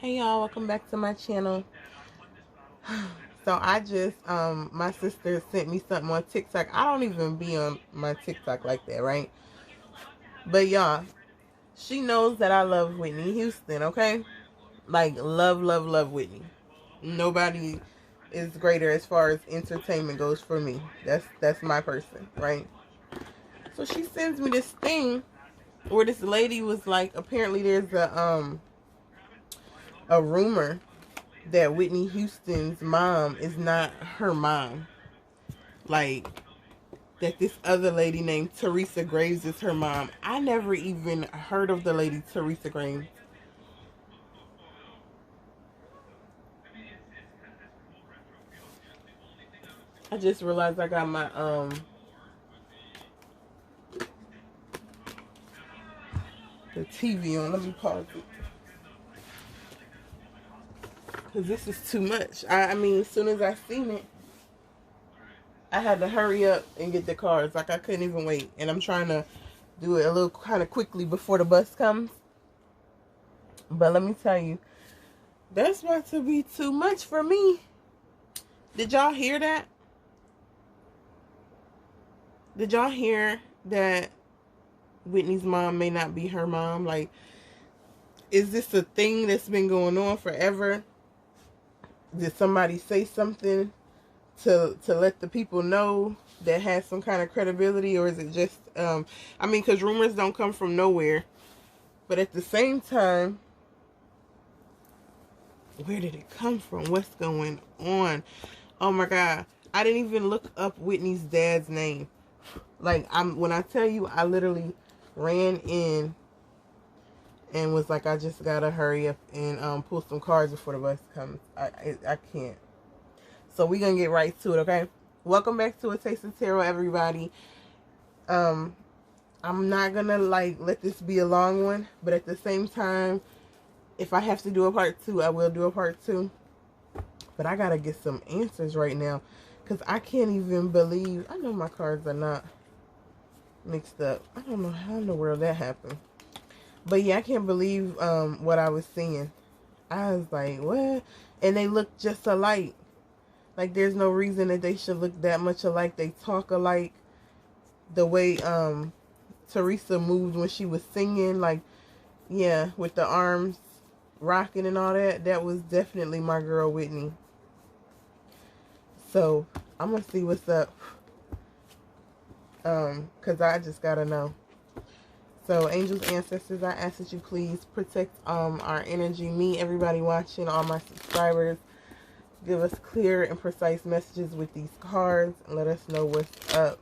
Hey y'all, welcome back to my channel. So I just my sister sent me something on TikTok. I don't even be on my TikTok like that, right? But y'all, she knows that I love Whitney Houston, okay? Like love Whitney. Nobody is greater as far as entertainment goes for me. That's my person, right? So she sends me this thing where this lady was like, apparently there's a rumor that Whitney Houston's mom is not her mom. Like, that this other lady named Teresa Graves is her mom. I never even heard of the lady Teresa Graves. I just realized I got my the TV on. Let me pause it. Cause this is too much. I mean, as soon as I seen it, I had to hurry up and get the cards. Like I couldn't even wait. And I'm trying to do it a little kind of quickly before the bus comes. But let me tell you, that's about to be too much for me. Did y'all hear that? Did y'all hear that Whitney's mom may not be her mom? Like, is this a thing that's been going on forever? Did somebody say something to let the people know that has some kind of credibility, or is it just I mean, because rumors don't come from nowhere, but at the same time, where did it come from? What's going on? Oh my god, I didn't even look up Whitney's dad's name. Like, when I tell you, I literally ran in and was like, I just gotta hurry up and pull some cards before the bus comes. I can't. So we're gonna get right to it, okay? Welcome back to A Taste of Tarot, everybody. I'm not gonna like let this be a long one, but at the same time, if I have to do a part 2, I will do a part 2. But I gotta get some answers right now, because I can't even believe, I know my cards are not mixed up. I don't know how in the world that happened. But yeah, I can't believe what I was seeing. I was like, what? And they look just alike. Like, there's no reason that they should look that much alike. They talk alike. The way Teresa moved when she was singing, like, yeah, with the arms rocking and all that, that was definitely my girl Whitney. So I'm gonna see what's up, because I just gotta know. So, angels, ancestors, I ask that you please protect our energy, me, everybody watching, all my subscribers. Give us clear and precise messages with these cards and let us know what's up.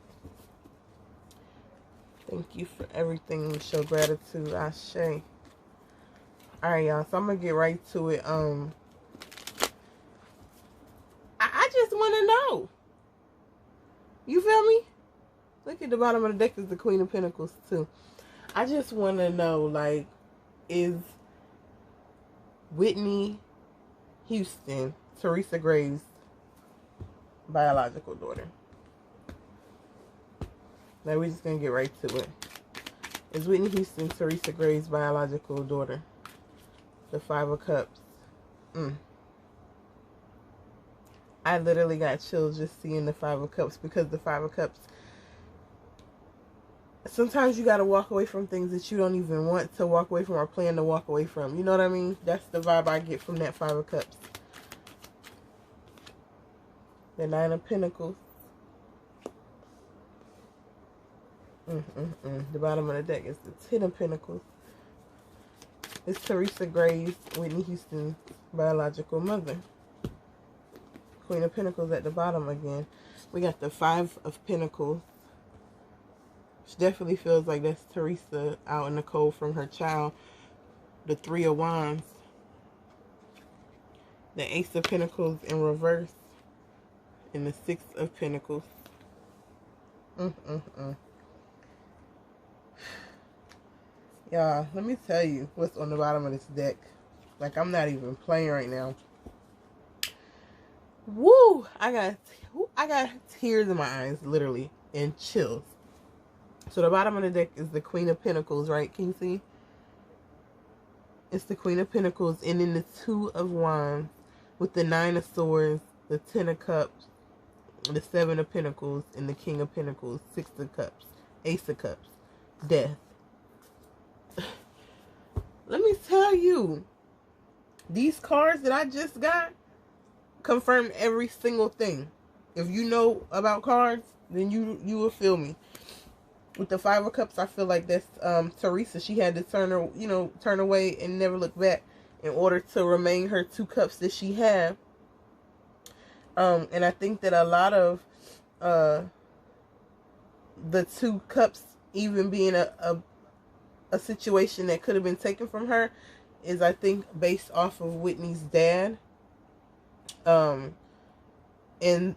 Thank you for everything. We show gratitude. Ashe. Alright, y'all. So I'm gonna get right to it. I just wanna know. You feel me? Look at the bottom of the deck is the Queen of Pentacles too. I just wanna know, like, is Whitney Houston Teresa Graves' biological daughter? Now we're just gonna get right to it. Is Whitney Houston Teresa Graves' biological daughter? The Five of Cups. I literally got chills just seeing the Five of Cups, because the Five of Cups, sometimes you gotta walk away from things that you don't even want to walk away from or plan to walk away from. You know what I mean? That's the vibe I get from that Five of Cups. The Nine of Pentacles. The bottom of the deck is the Ten of Pentacles. It's Teresa Graves, Whitney Houston's biological mother. Queen of Pentacles at the bottom again. We got the Five of Pentacles, which definitely feels like that's Teresa out in the cold from her child. The Three of Wands. The Ace of Pentacles in reverse. And the Six of Pentacles. Y'all, let me tell you what's on the bottom of this deck. Like, I'm not even playing right now. Woo! I got tears in my eyes, literally, and chills. So the bottom of the deck is the Queen of Pentacles, right? Can you see? It's the Queen of Pentacles, and then the Two of Wands with the Nine of Swords, the Ten of Cups, the Seven of Pentacles, and the King of Pentacles, Six of Cups, Ace of Cups, Death. Let me tell you, these cards that I just got confirm every single thing. If you know about cards, then you will feel me. With the Five of Cups, I feel like that's Teresa. She had to turn away and never look back in order to remain her two cups that she had. And I think that a lot of the two cups even being a situation that could have been taken from her is, I think, based off of Whitney's dad. And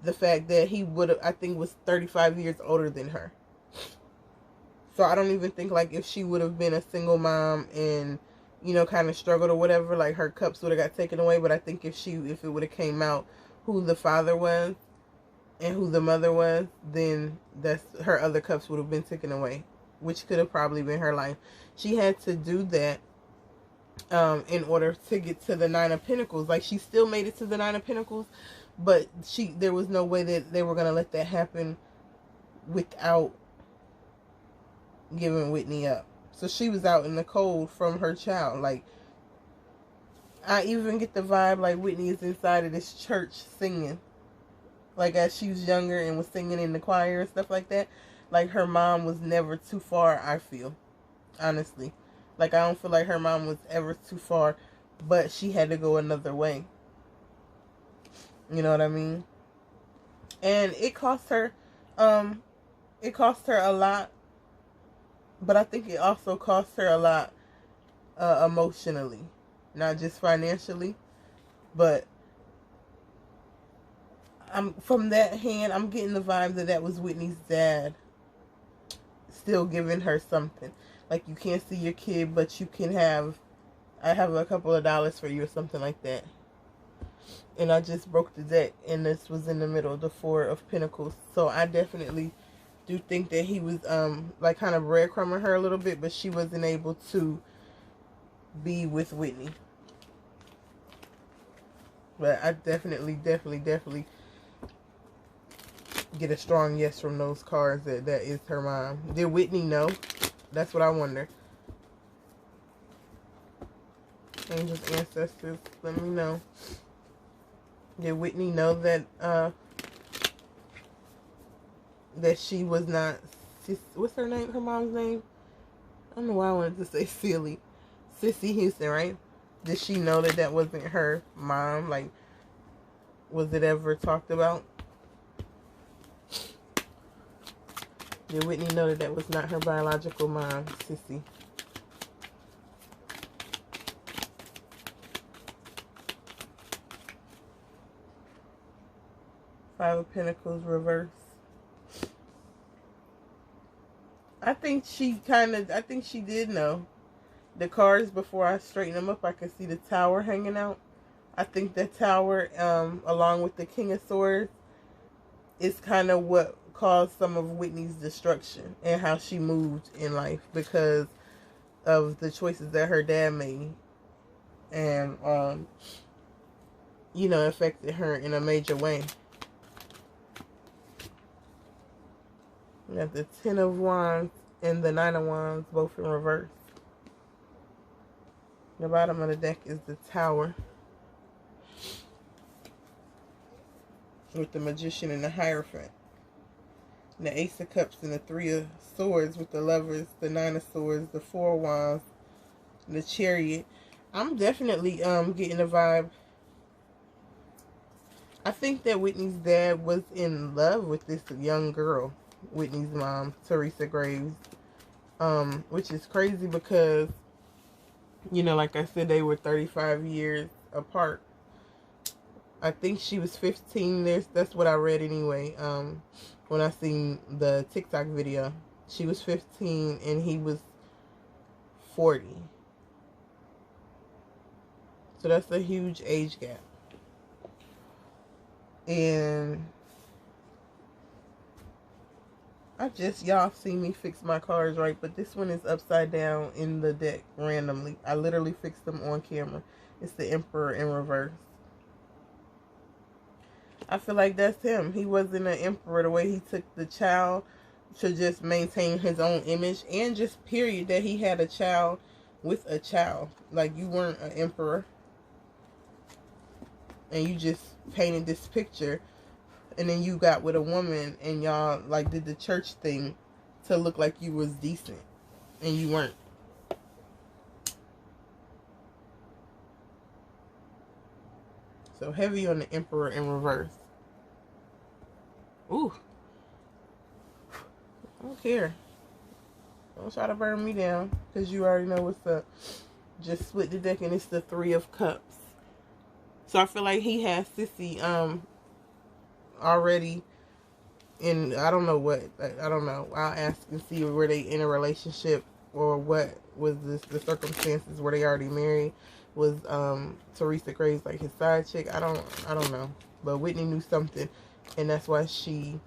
the fact that he would have, I think, was 35 years older than her. So I don't even think, like, if she would have been a single mom and, you know, kind of struggled or whatever, like, her cups would have got taken away. But I think if it would have came out who the father was and who the mother was, then her other cups would have been taken away, which could have probably been her life. She had to do that in order to get to the Nine of Pentacles. Like, she still made it to the Nine of Pentacles, but there was no way that they were going to let that happen without giving Whitney up. So she was out in the cold from her child. Like, I even get the vibe like Whitney is inside of this church singing. Like, as she was younger and was singing in the choir and stuff like that. Like, her mom was never too far, I feel. Honestly. Like, I don't feel like her mom was ever too far, but she had to go another way. You know what I mean? And it cost her a lot, but I think it also cost her a lot emotionally, not just financially. But from that hand, I'm getting the vibe that was Whitney's dad still giving her something. Like, you can't see your kid, but you can I have a couple of dollars for you or something like that. And I just broke the deck, and this was in the middle, the Four of Pentacles. So I definitely do think that he was like kind of breadcrumbing her a little bit, but she wasn't able to be with Whitney. But I definitely get a strong yes from those cards that is her mom. Did Whitney know? That's what I wonder. Angels, ancestors, let me know. Did Whitney know that that she was not, what's her name? Her mom's name? I don't know why I wanted to say silly. Sissy Houston, right? Did she know that wasn't her mom? Like, was it ever talked about? Did Whitney know that was not her biological mom, Sissy? Five of Pentacles reverse. I think she did know. The cards, before I straighten them up, I could see the Tower hanging out. I think the Tower, along with the King of Swords, is kind of what caused some of Whitney's destruction and how she moved in life, because of the choices that her dad made, and you know, affected her in a major way. We got the Ten of Wands and the Nine of Wands, both in reverse. The bottom of the deck is the Tower, with the Magician and the Hierophant. And the Ace of Cups and the Three of Swords with the Lovers, the Nine of Swords, the Four of Wands, and the Chariot. I'm definitely getting a vibe. I think that Whitney's dad was in love with this young girl, Whitney's mom, Teresa Graves. Which is crazy because, you know, like I said, they were 35 years apart. I think she was 15. That's what I read anyway. When I seen the TikTok video, she was 15 and he was 40. So that's a huge age gap. And Y'all see me fix my cards right, but this one is upside down in the deck randomly. I literally fixed them on camera. It's the Emperor in reverse. I feel like that's him. He wasn't an emperor the way he took the child to just maintain his own image, and just period that he had a child with a child. Like, you weren't an emperor and you just painted this picture, and then you got with a woman and y'all like did the church thing to look like you was decent, and you weren't. So heavy on the Emperor in reverse. Ooh. I don't care. Don't try to burn me down, because you already know what's up. Just split the deck, and it's the Three of Cups. So I feel like he has Sissy already in, I don't know what. I don't know. I'll ask and see were they in a relationship, or what was the circumstances. Were they already married? Was Teresa Graves like his side chick? I don't know. But Whitney knew something, and that's why she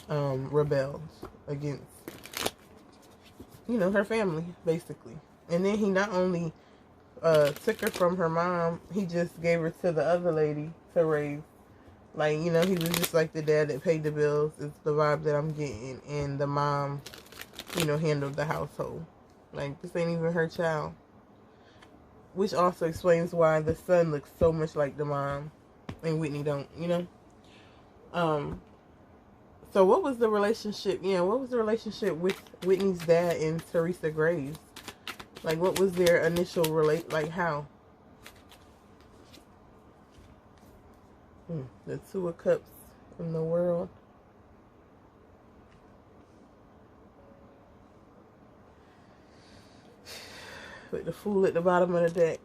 rebelled against, you know, her family, basically. And then he not only took her from her mom, he just gave her to the other lady to raise. Like, you know, he was just like the dad that paid the bills, is the vibe that I'm getting. And the mom, you know, handled the household. Like, this ain't even her child. Which also explains why the son looks so much like the mom and Whitney don't, you know? So what was the relationship, what was the relationship with Whitney's dad and Teresa Graves? Like, what was their initial like, how? The Two of Cups in the world. With the Fool at the bottom of the deck.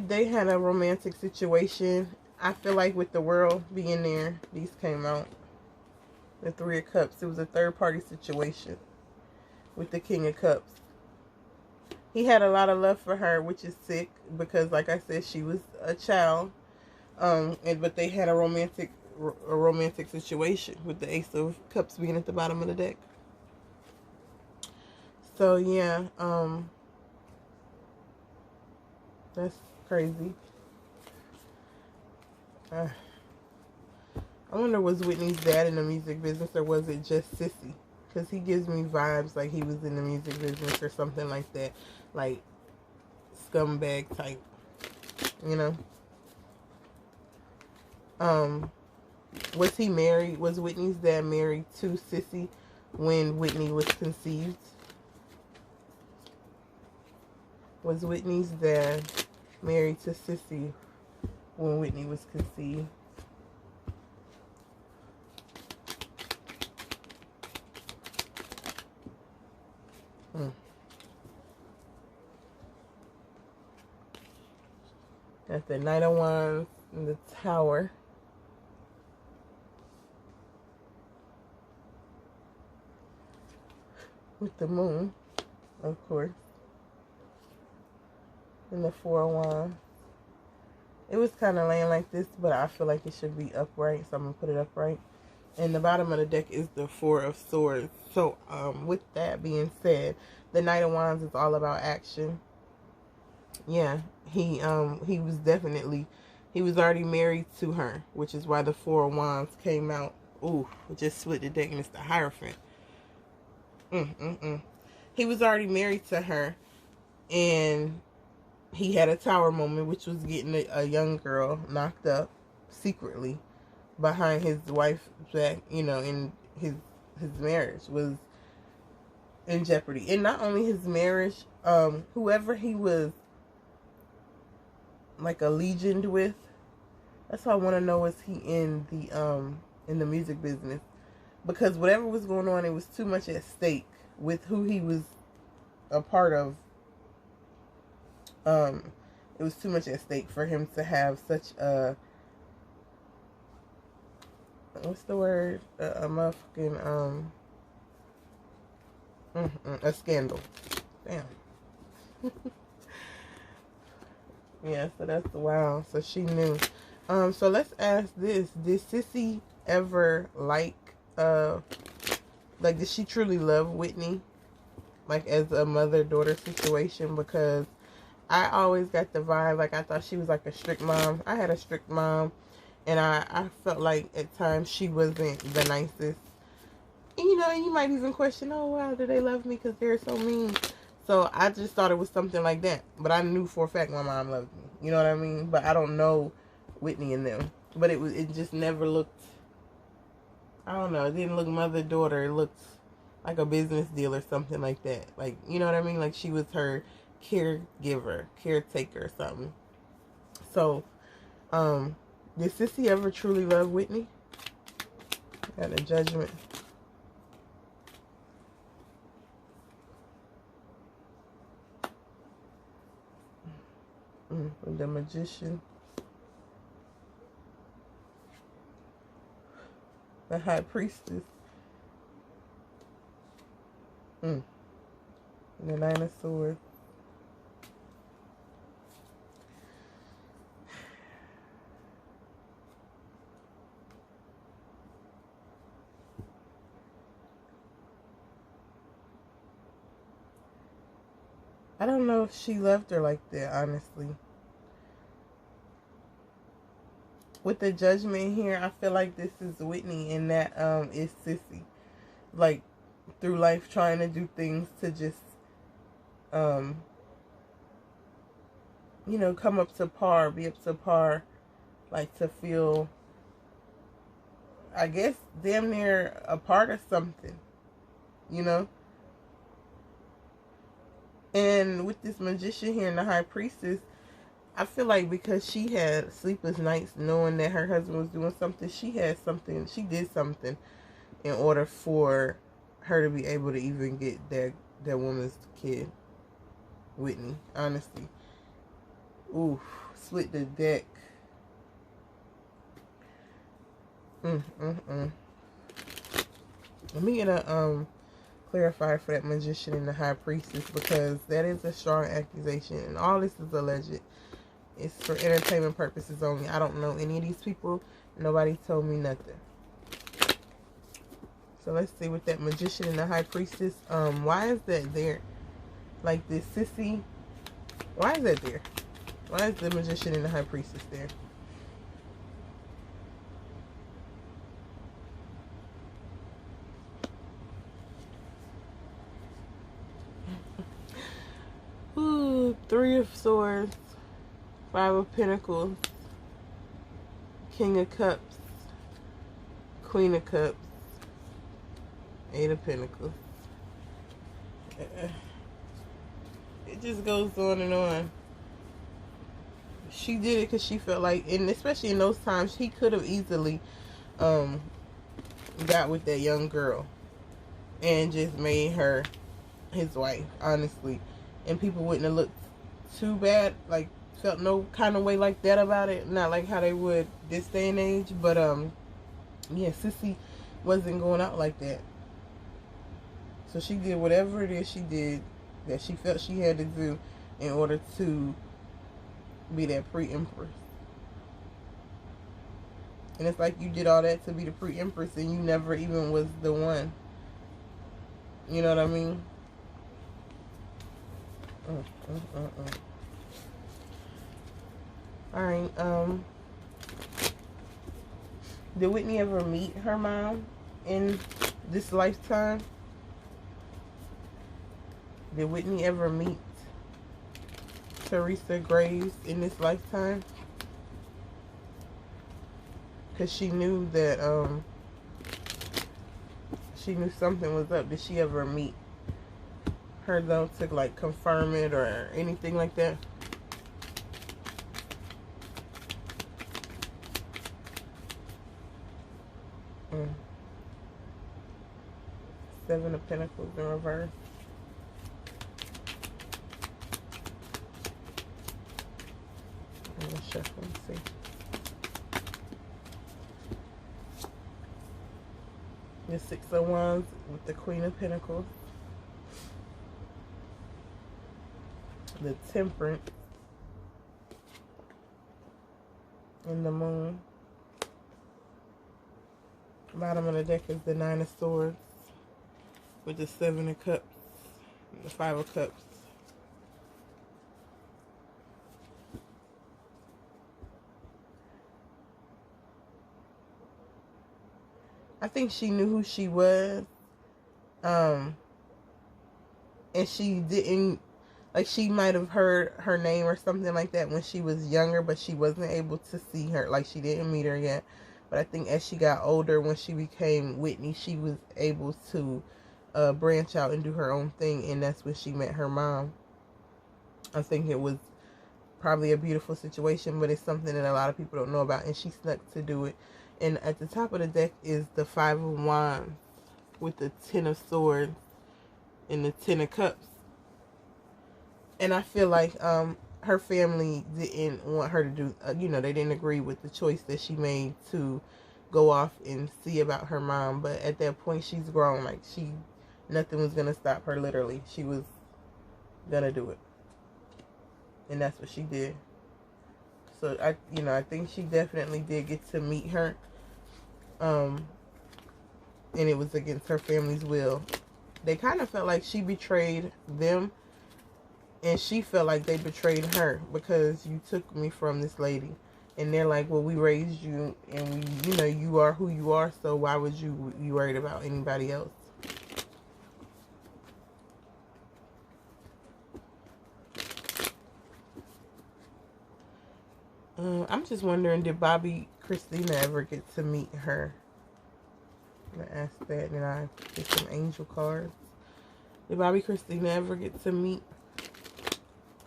They had a romantic situation. I feel like with the world being there, these came out. The Three of Cups. It was a third party situation with the King of Cups. He had a lot of love for her, which is sick, because like I said, she was a child. But they had a romantic situation with the Ace of Cups being at the bottom of the deck. So yeah, that's crazy. I wonder, was Whitney's dad in the music business, or was it just Sissy? Because he gives me vibes like he was in the music business or something like that. Like, scumbag type, you know? Was he married? Was Whitney's dad married to Sissy when Whitney was conceived? Was Whitney's dad married to Sissy when Whitney was conceived? Got the Knight of Wands and the Tower. With the Moon, of course. And the Four of Wands. It was kind of laying like this, but I feel like it should be upright, so I'm going to put it upright. And the bottom of the deck is the Four of Swords. So, with that being said, the Knight of Wands is all about action. Yeah, he was definitely, he was already married to her, which is why the Four of Wands came out. Ooh, it just split the deck, and it's the Hierophant. He was already married to her, and he had a tower moment, which was getting a young girl knocked up secretly behind his wife's back, in his marriage was in jeopardy. And not only his marriage, whoever he was like a legend with, that's why I want to know, is he in the music business? Because whatever was going on, it was too much at stake with who he was a part of. It was too much at stake for him to have such a, what's the word? A motherfucking, a scandal. Damn. Yeah, so that's wow. So she knew. So let's ask this. Did Sissy ever like, did she truly love Whitney? Like, as a mother-daughter situation? Because I always got the vibe, like, I thought she was like a strict mom. I had a strict mom, and I felt like at times she wasn't the nicest. And, you know, you might even question, oh, wow, do they love me because they're so mean? So I just thought it was something like that. But I knew for a fact my mom loved me. You know what I mean? But I don't know Whitney and them. But it just never looked, I don't know, it didn't look mother-daughter. It looked like a business deal or something like that. Like, you know what I mean? Like she was her caregiver, caretaker or something. So, did Sissy ever truly love Whitney? Got a judgment. The Magician. The High Priestess. The Nine of Swords. I don't know if she loved her like that, honestly. With the Judgment here, I feel like this is Whitney and that is Sissy. Like, through life trying to do things to just, you know, come up to par, be up to par, like to feel, I guess, damn near a part of something, you know? And with this Magician here and the High Priestess, I feel like because she had sleepless nights knowing that her husband was doing something, she did something in order for her to be able to even get that woman's kid, Whitney, honestly. Ooh, split the deck. Let me get a clarifier for that Magician and the High Priestess, because that is a strong accusation, and all this is alleged. It's for entertainment purposes only. I don't know any of these people. Nobody told me nothing. So let's see, with that Magician and the High Priestess, why is that there? Like this Sissy, why is that there? Why is the Magician and the High Priestess there? Ooh, Three of Swords, Five of Pentacles, King of Cups, Queen of Cups, Eight of Pentacles. It just goes on and on. She did it because she felt like, and especially in those times, he could have easily got with that young girl and just made her his wife, honestly. And people wouldn't have looked too bad, like felt no kind of way like that about it. Not like how they would this day and age. But yeah, Sissy wasn't going out like that. So she did whatever it is she did that she felt she had to do in order to be that pre-empress. And it's like you did all that to be the pre-empress and you never even was the one. You know what I mean? Alright, did Whitney ever meet her mom in this lifetime? Did Whitney ever meet Teresa Graves in this lifetime? Because she knew that, she knew something was up. Did she ever meet her, though, to, like, confirm it or anything like that? Seven of Pentacles in reverse. I'm gonna shuffle and see. The Six of Wands with the Queen of Pentacles. The Temperance. And the Moon. Bottom of the deck is the Nine of Swords with the Seven of Cups and the Five of Cups. I think she knew who she was. And she didn't, like, she might have heard her name or something like that when she was younger, but she wasn't able to see her. Like, she didn't meet her yet. But I think as she got older, when she became Whitney, she was able to branch out and do her own thing. And that's when she met her mom. I think it was probably a beautiful situation, but it's something that a lot of people don't know about. And she snuck to do it. And at the top of the deck is the Five of Wands with the Ten of Swords and the Ten of Cups. And I feel like her family didn't want her to do, they didn't agree with the choice that she made to go off and see about her mom. But at that point, she's grown. Like, nothing was going to stop her, literally. She was going to do it. And that's what she did. So, I think she definitely did get to meet her. And it was against her family's will. They kind of felt like she betrayed them. And she felt like they betrayed her because you took me from this lady. And they're like, well, we raised you and you are who you are. So why would you be worried about anybody else? I'm just wondering, did Bobbi Kristina ever get to meet her? I'm going to ask that, and then I get some angel cards. Did Bobbi Kristina ever get to meet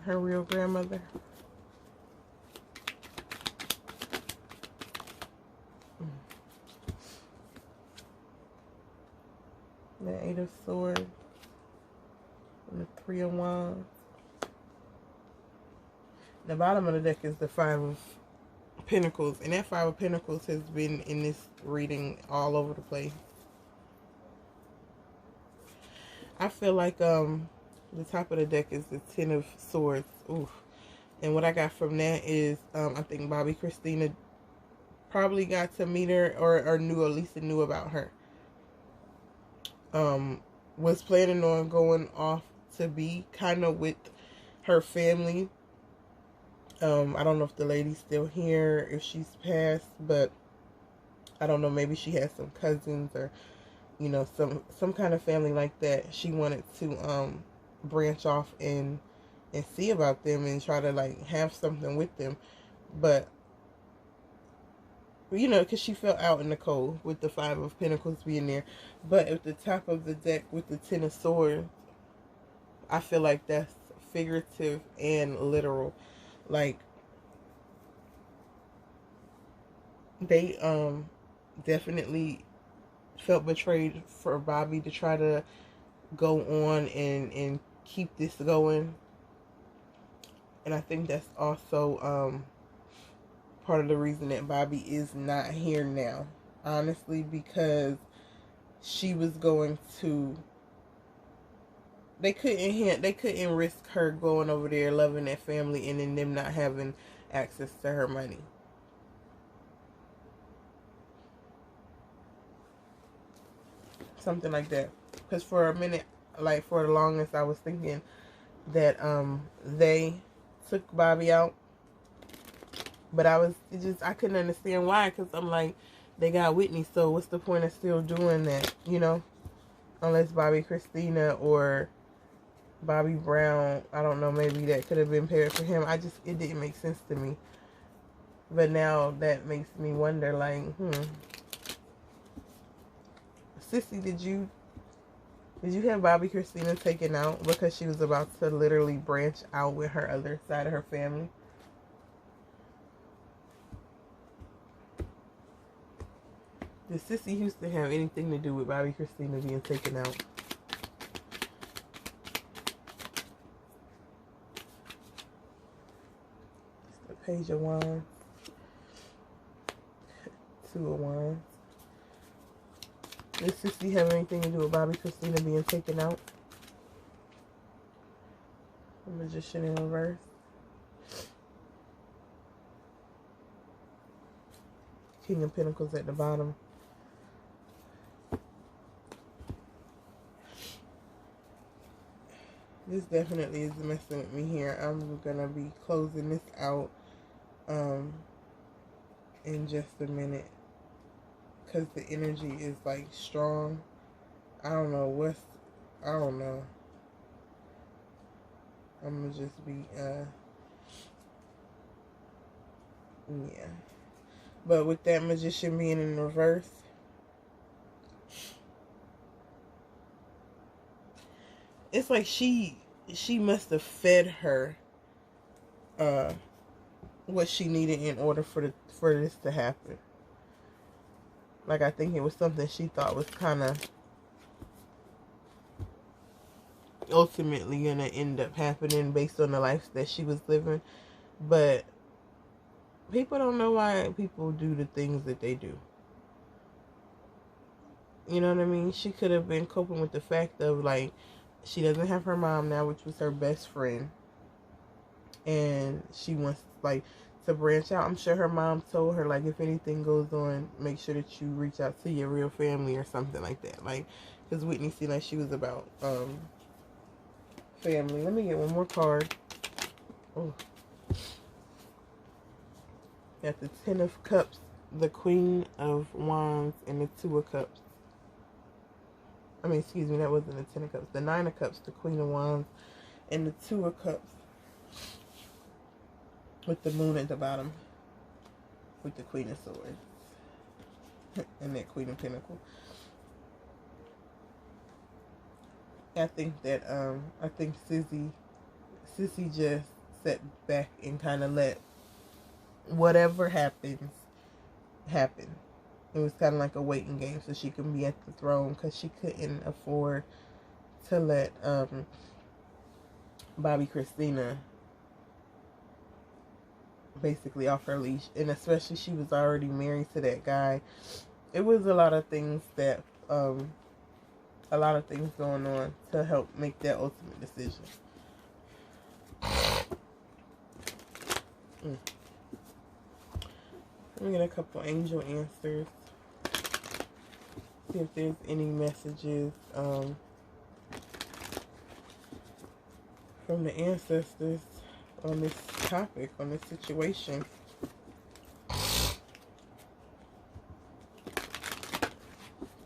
her real grandmother? The Eight of Swords and the Three of Wands. The bottom of the deck is the Five of Pentacles, and that Five of Pentacles has been in this reading all over the place. I feel like the top of the deck is the Ten of Swords. Oof. And what I got from that is I think Bobbi Kristina probably got to meet her or knew, at least knew about her. Was planning on going off to be kind of with her family. I don't know if the lady's still here, if she's passed, but I don't know, maybe she has some cousins or some kind of family like that. She wanted to branch off and see about them and try to like have something with them, but because she felt out in the cold with the Five of Pentacles being there. But at the top of the deck with the Ten of Swords, I feel like that's figurative and literal. Like, they definitely felt betrayed for Bobbi to try to go on and keep this going. And I think that's also part of the reason that Bobbi is not here now, honestly, because she was going to, they couldn't risk her going over there loving that family and then them not having access to her money. Something like that. Because for a minute, like for the longest, I was thinking that they took Bobbi out. But I couldn't understand why, because I'm like, they got Whitney, so what's the point of still doing that, Unless Bobbi Kristina or Bobby Brown, I don't know, maybe that could have been paired for him. It didn't make sense to me. But now that makes me wonder, like, Sissy, did you have Bobbi Kristina taken out because she was about to literally branch out with her other side of her family? Did Sissy Houston have anything to do with Bobbi Kristina being taken out? It's the Page of Wands. Two of Wands. Did Sissy have anything to do with Bobbi Kristina being taken out? The Magician in reverse. King of Pentacles at the bottom. this definitely is messing with me here. I'm gonna be closing this out in just a minute, because the energy is like strong. I don't know. I'm gonna just be yeah. But with that Magician being in reverse, it's like she must have fed her what she needed in order for this to happen. Like, I think it was something she thought was kind of ultimately gonna end up happening based on the life that she was living. But people don't know why people do the things that they do. You know what I mean? She could have been coping with the fact of, like, she doesn't have her mom now, which was her best friend. And she wants, like, to branch out. I'm sure her mom told her, like, if anything goes on, make sure that you reach out to your real family or something like that. Like, because Whitney seemed like she was about family. Let me get one more card. Oh. Got the Ten of Cups, the Queen of Wands, and the Two of Cups. I mean, excuse me, that wasn't the Ten of Cups. The Nine of Cups, the Queen of Wands, and the Two of Cups. With the Moon at the bottom. With the Queen of Swords. And that Queen of Pentacles. I think that, I think Sissy just sat back and kind of let whatever happens, happen. It was kind of like a waiting game so she can be at the throne, because she couldn't afford to let Bobbi Kristina basically off her leash. And especially she was already married to that guy. It was a lot of things that a lot of things going on to help make that ultimate decision. Let me get a couple angel answers. See if there's any messages from the ancestors on this topic, on this situation.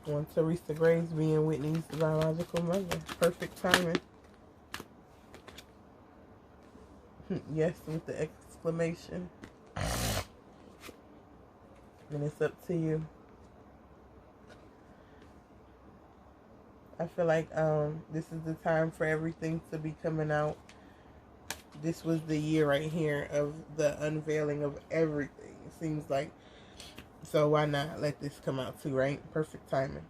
One, Teresa Graves being Whitney's biological mother. Perfect timing. Yes, with the exclamation. And it's up to you. I feel like this is the time for everything to be coming out. This was the year right here of the unveiling of everything, it seems like. So why not let this come out too, right? Perfect timing.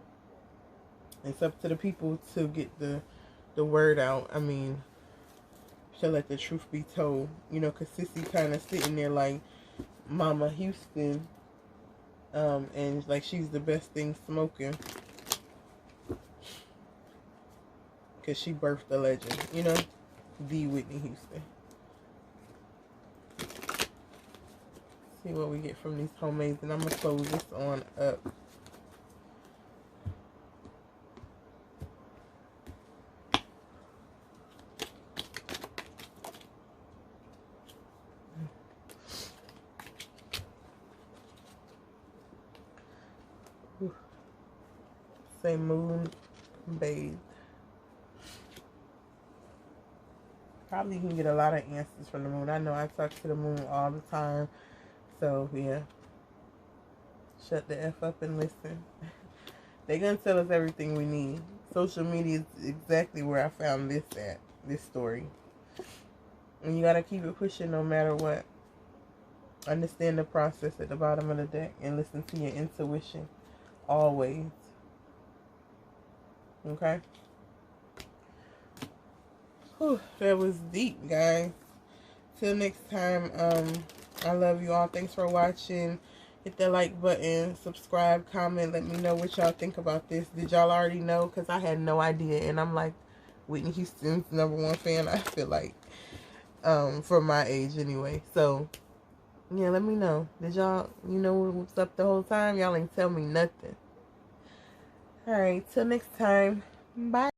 It's up to the people to get the word out. I mean, to let the truth be told. You know, because Sissy kind of sitting there like Mama Houston. And like she's the best thing smoking. Because she birthed a legend, you know? The Whitney Houston. See what we get from these homemades. And I'm going to close this on up. Say moon bathe. Probably can get a lot of answers from the moon. I know I talk to the moon all the time. So, yeah. Shut the F up and listen. They're going to tell us everything we need. Social media is exactly where I found this at. This story. And you got to keep it pushing no matter what. Understand the process at the bottom of the deck. And listen to your intuition. Always. Okay? Whew, that was deep, guys. Till next time, I love you all. Thanks for watching. Hit the like button, subscribe, comment, let me know what y'all think about this. Did y'all already know? Because I had no idea. And I'm like Whitney Houston's #1 fan, I feel like. For my age anyway. So, yeah, let me know. Did y'all, you know what's up the whole time? Y'all ain't tell me nothing. Alright, till next time. Bye.